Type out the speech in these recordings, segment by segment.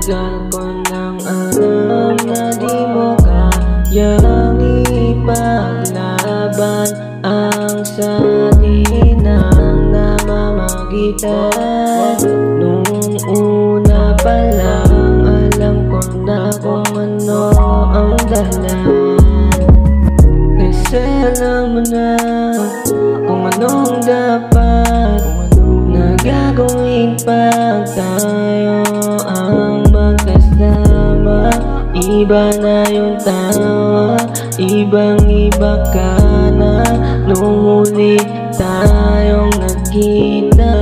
Tagal ko nang alam na di mo kayang ipaglaban ang sa atin ang namamagitan. Nung una pa lang alam ko na kung ano ang dahilan, kasi alam mo na kung anong dapat na gagawin pag tayo ang magkasama. Iba na yung tawa, ibang iba ka na nung huli tayong nagkita.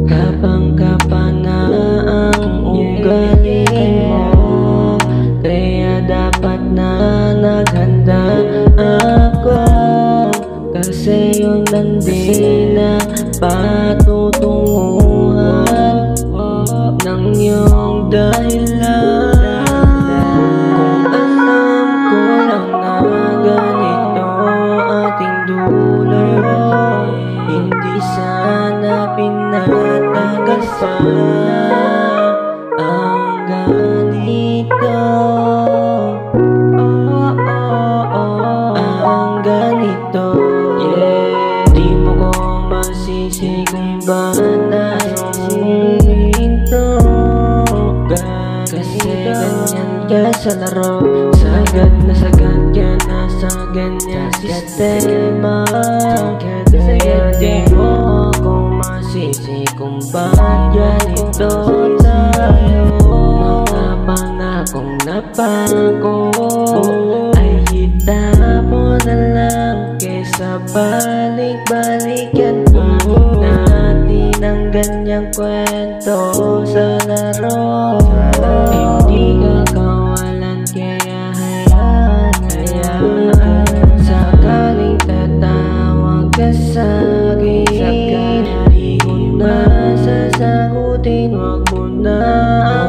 Kapang-kapang na ang ugali mo, kaya dapat na naghanda ako, kasi yun lang din na patutunguhan ng iyong dahilan. Kung alam ko lang na ganito ating dulo, hindi sana pinatagal pa ang ganito. Ang ganito, di mo ko masisi kung ba na yung hinto. Kasi ganyan ka sa laro, sagad na sagad ka na sa ganyan sistema. Kaya di mo ako masisi kung ba't ganito tayo. Mga pangakong napako ay itapon na lang, kesa balik-balikan pa natin ang ganyang kwento sa laro. Hindi ka kawalan, kaya hayaan. Sakaling tatawag ka sa'kin, di ko na sasagutin. Wag mo na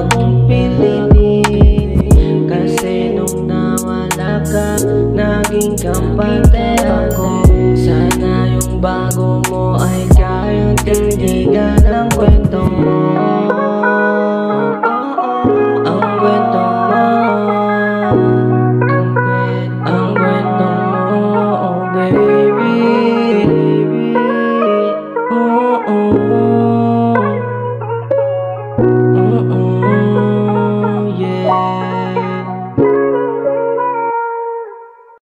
akong pilitin, kasi nung nawala ka naging kampante ako. Sana yung bago mo ay kayang tindigan ang kwento mo.